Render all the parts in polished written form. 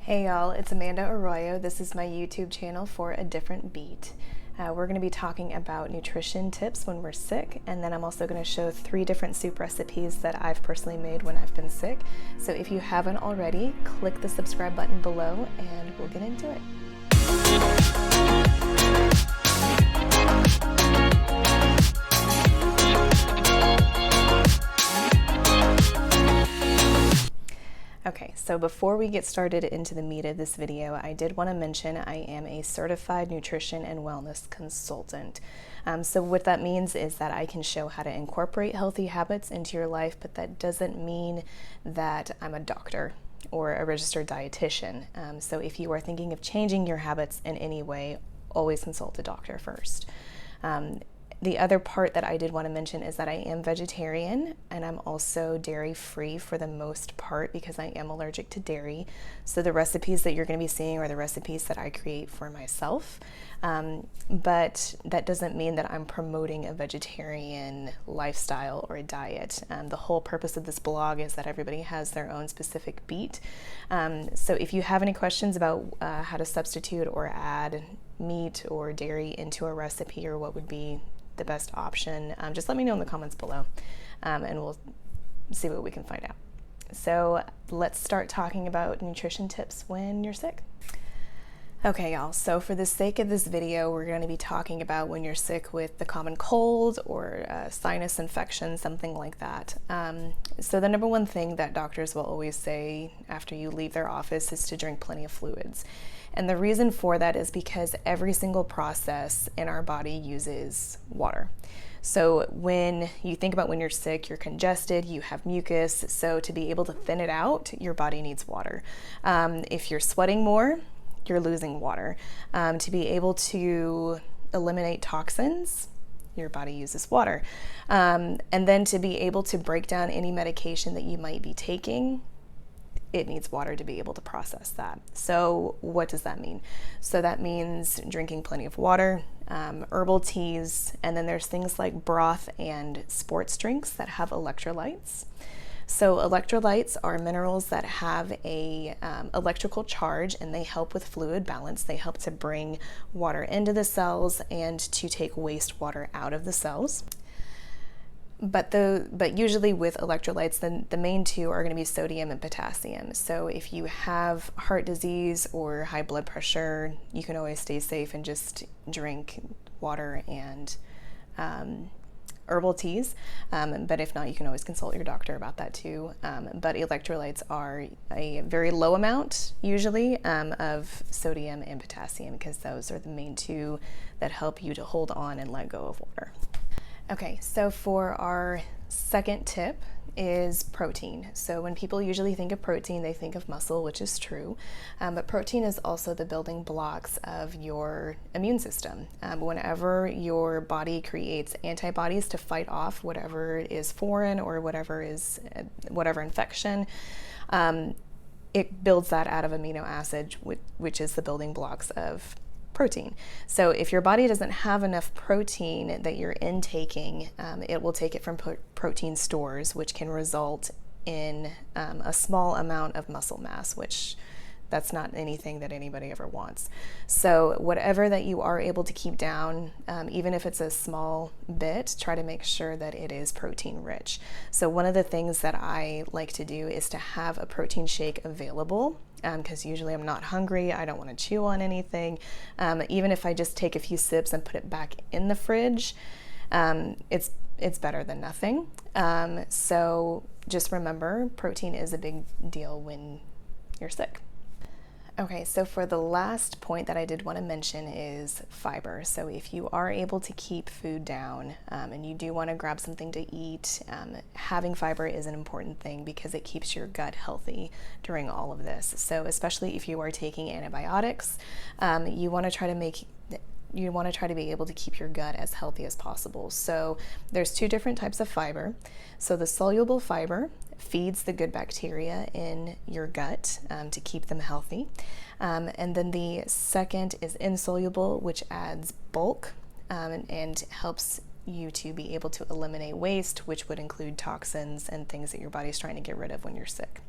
Hey y'all, it's Amanda Arroyo. This is my YouTube channel for A Different Beet. We're going to be talking about nutrition tips when we're sick, and then I'm also going to show 3 different soup recipes that I've personally made when I've been sick. So if you haven't already, click the subscribe button below and we'll get into it. Okay, so before we get started into the meat of this video, I did want to mention I am a certified nutrition and wellness consultant. So what that means is that I can show how to incorporate healthy habits into your life, but that doesn't mean that I'm a doctor or a registered dietitian. So if you are thinking of changing your habits in any way, always consult a doctor first. The other part that I did want to mention is that I am vegetarian and I'm also dairy free for the most part because I am allergic to dairy. So the recipes that you're going to be seeing are the recipes that I create for myself. But that doesn't mean that I'm promoting a vegetarian lifestyle or a diet. The whole purpose of this blog is that everybody has their own specific beet. So if you have any questions about how to substitute or add meat or dairy into a recipe or what would be the best option, just let me know in the comments below and we'll see what we can find out. So let's start talking about nutrition tips when you're sick. Okay y'all, so for the sake of this video, we're going to be talking about when you're sick with the common cold or sinus infection, something like that. So the number one thing that doctors will always say after you leave their office is to drink plenty of fluids. And the reason for that is because every single process in our body uses water. So when you think about when you're sick, you're congested, you have mucus, so to be able to thin it out, your body needs water. If you're sweating more, you're losing water. To be able to eliminate toxins, your body uses water. And then to be able to break down any medication that you might be taking, it needs water to be able to process that. So what does that mean? So that means drinking plenty of water, herbal teas, and then there's things like broth and sports drinks that have electrolytes. So electrolytes are minerals that have a electrical charge and they help with fluid balance. They help to bring water into the cells and to take wastewater out of the cells. But usually with electrolytes, the main 2 are going to be sodium and potassium. So if you have heart disease or high blood pressure, you can always stay safe and just drink water and herbal teas. But if not, you can always consult your doctor about that too. But electrolytes are a very low amount usually of sodium and potassium because those are the main 2 that help you to hold on and let go of water. Okay, so for our second tip is protein. So when people usually think of protein, they think of muscle, which is true, but protein is also the building blocks of your immune system. Whenever your body creates antibodies to fight off whatever is foreign or whatever infection, it builds that out of amino acid, which is the building blocks of protein. So if your body doesn't have enough protein that you're intaking, it will take it from protein stores, which can result in a small amount of muscle mass, which that's not anything that anybody ever wants. So whatever that you are able to keep down, even if it's a small bit, try to make sure that it is protein rich. So one of the things that I like to do is to have a protein shake available because usually I'm not hungry, I don't want to chew on anything. Even if I just take a few sips and put it back in the fridge, it's better than nothing. So just remember, protein is a big deal when you're sick. Okay, so for the last point that I did want to mention is fiber. So if you are able to keep food down and you do want to grab something to eat, having fiber is an important thing because it keeps your gut healthy during all of this. So especially if you are taking antibiotics, you want to try to be able to keep your gut as healthy as possible. So there's 2 different types of fiber. So the soluble fiber feeds the good bacteria in your gut to keep them healthy. And then the second is insoluble, which adds bulk and helps you to be able to eliminate waste, which would include toxins and things that your body's trying to get rid of when you're sick.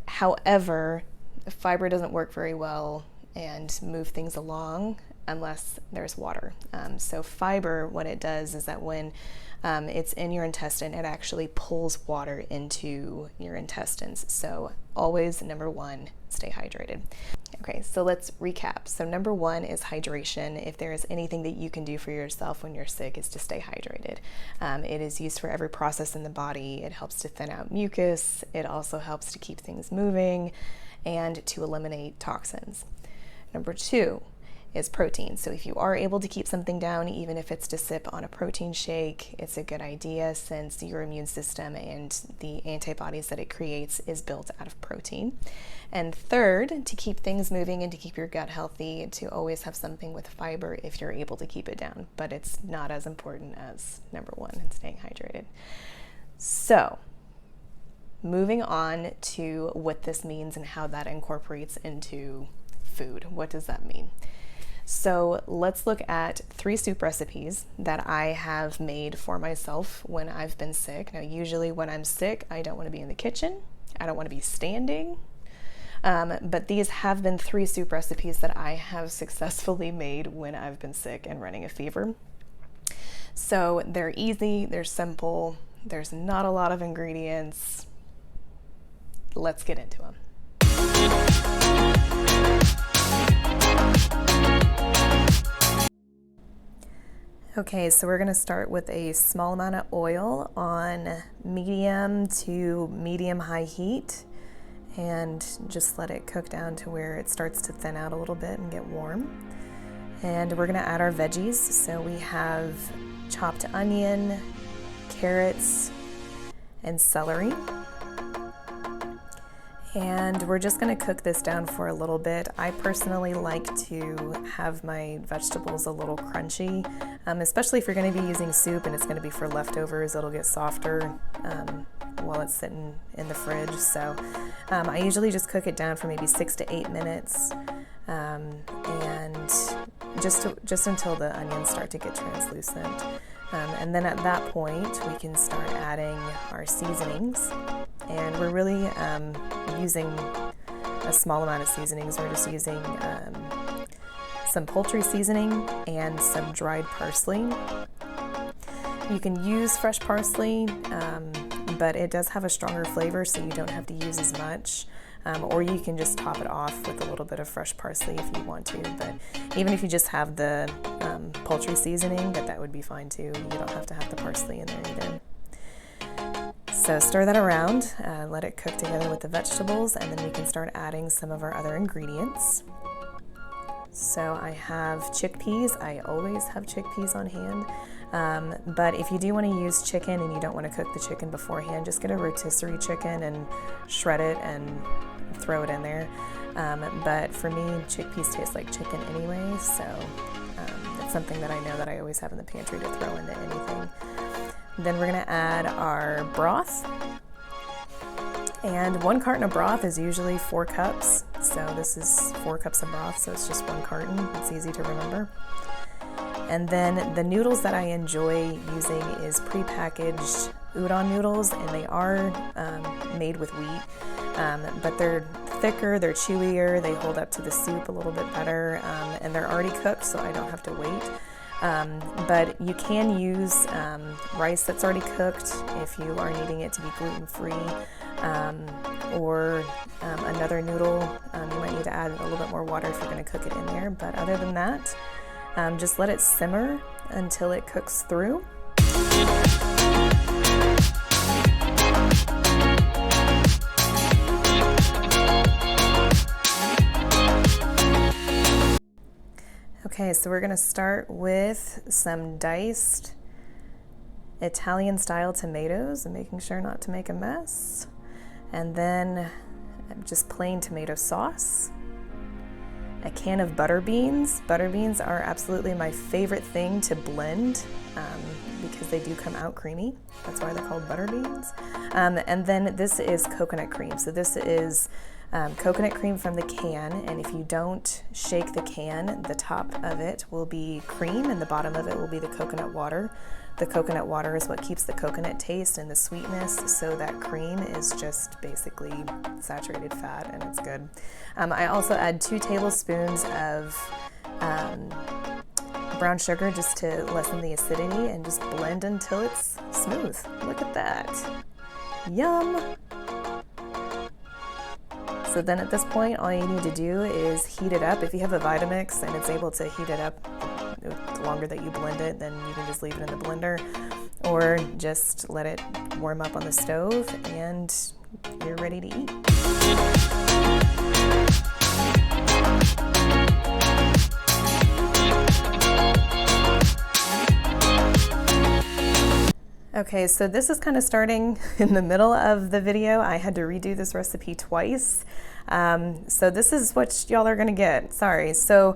However, fiber doesn't work very well and move things along unless there's water. So fiber, what it does is that when it's in your intestine, it actually pulls water into your intestines. So always, number one, stay hydrated. Okay, so let's recap. So number one is hydration. If there is anything that you can do for yourself when you're sick, is to stay hydrated. It is used for every process in the body. It helps to thin out mucus. It also helps to keep things moving and to eliminate toxins. Number two is protein. So if you are able to keep something down, even if it's to sip on a protein shake, it's a good idea since your immune system and the antibodies that it creates is built out of protein. And third, to keep things moving and to keep your gut healthy, to always have something with fiber if you're able to keep it down, but it's not as important as number one, and staying hydrated. So moving on to what this means and how that incorporates into food. What does that mean? So let's look at 3 soup recipes that I have made for myself when I've been sick. Now, usually when I'm sick, I don't want to be in the kitchen. I don't want to be standing. But these have been 3 soup recipes that I have successfully made when I've been sick and running a fever. So they're easy, they're simple, there's not a lot of ingredients. Let's get into them. Okay, so we're going to start with a small amount of oil on medium to medium-high heat and just let it cook down to where it starts to thin out a little bit and get warm. And we're going to add our veggies. So we have chopped onion, carrots, and celery. And we're just going to cook this down for a little bit. I personally like to have my vegetables a little crunchy, especially if you're going to be using soup and it's going to be for leftovers. It'll get softer while it's sitting in the fridge. So I usually just cook it down for maybe 6 to 8 minutes, and just until the onions start to get translucent. And then at that point, we can start adding our seasonings. And we're really using a small amount of seasonings. We're just using some poultry seasoning and some dried parsley. You can use fresh parsley, but it does have a stronger flavor, so you don't have to use as much. Or you can just top it off with a little bit of fresh parsley if you want to. But even if you just have the poultry seasoning, that would be fine too. You don't have to have the parsley in there either. So stir that around, let it cook together with the vegetables, and then we can start adding some of our other ingredients. So I have chickpeas. I always have chickpeas on hand. But if you do want to use chicken and you don't want to cook the chicken beforehand, just get a rotisserie chicken and shred it and throw it in there. But for me, chickpeas taste like chicken anyway, so it's something that I know that I always have in the pantry to throw into anything. Then we're going to add our broth. And 1 carton of broth is usually 4 cups. So this is 4 cups of broth, so it's just 1 carton. It's easy to remember. And then the noodles that I enjoy using is prepackaged udon noodles, and they are made with wheat. But they're thicker, they're chewier, they hold up to the soup a little bit better, and they're already cooked, so I don't have to wait. But you can use rice that's already cooked if you are needing it to be gluten-free, or another noodle. You might need to add a little bit more water if you're going to cook it in there, but other than that, just let it simmer until it cooks through. Okay, so we're going to start with some diced Italian-style tomatoes and making sure not to make a mess. And then just plain tomato sauce. A can of butter beans. Butter beans are absolutely my favorite thing to blend because they do come out creamy. That's why they're called butter beans. And then this is coconut cream. So this is coconut cream from the can, and if you don't shake the can, the top of it will be cream and the bottom of it will be the coconut water. The coconut water is what keeps the coconut taste and the sweetness, so that cream is just basically saturated fat and it's good. I also add 2 tablespoons of brown sugar just to lessen the acidity, and just blend until it's smooth. Look at that. Yum! So then at this point, all you need to do is heat it up. If you have a Vitamix and it's able to heat it up the longer that you blend it, then you can just leave it in the blender, or just let it warm up on the stove and you're ready to eat. Okay, so this is kind of starting in the middle of the video. I had to redo this recipe twice. So this is what y'all are gonna get, sorry. So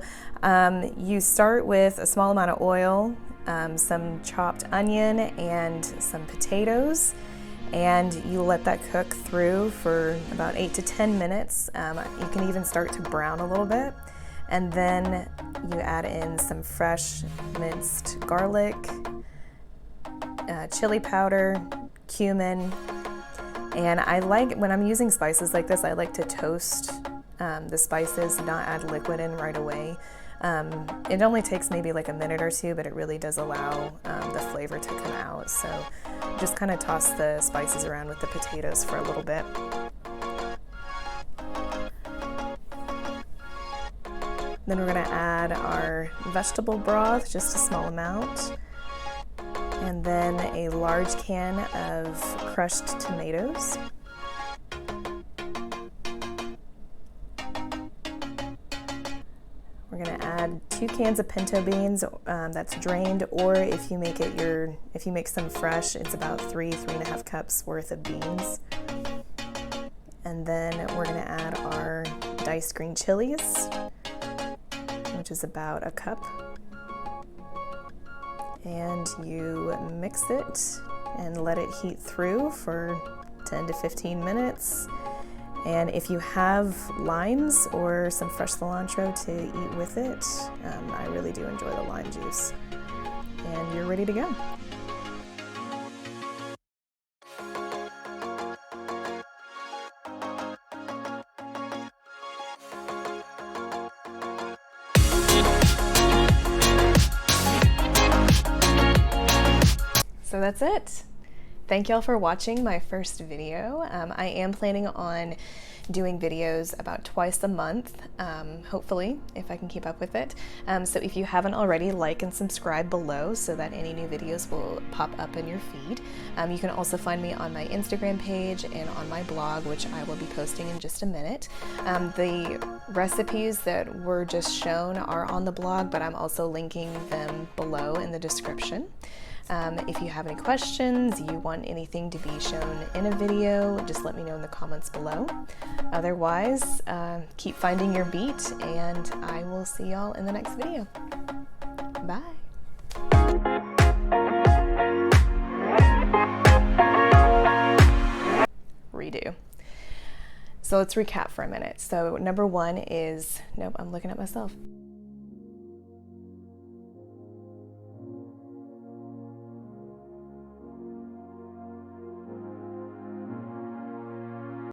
you start with a small amount of oil, some chopped onion and some potatoes, and you let that cook through for about 8 to 10 minutes. You can even start to brown a little bit. And then you add in some fresh minced garlic, chili powder, cumin, and I like, when I'm using spices like this, I like to toast the spices, not add liquid in right away. It only takes maybe like a minute or two, but it really does allow the flavor to come out. So just kind of toss the spices around with the potatoes for a little bit. Then we're going to add our vegetable broth, just a small amount. And then a large can of crushed tomatoes. We're gonna add 2 cans of pinto beans that's drained, or if you make some fresh, it's about 3.5 cups worth of beans. And then we're gonna add our diced green chilies, which is about a cup. And you mix it and let it heat through for 10 to 15 minutes. And if you have limes or some fresh cilantro to eat with it, I really do enjoy the lime juice. And you're ready to go. So that's it. Thank y'all for watching my first video. I am planning on doing videos about twice a month, hopefully, if I can keep up with it. So if you haven't already, like and subscribe below so that any new videos will pop up in your feed. You can also find me on my Instagram page and on my blog, which I will be posting in just a minute. The recipes that were just shown are on the blog, but I'm also linking them below in the description. If you have any questions, you want anything to be shown in a video, just let me know in the comments below. Otherwise, keep finding your beet, and I will see y'all in the next video. Bye. Redo. So let's recap for a minute. So number 1 is, nope, I'm looking at myself.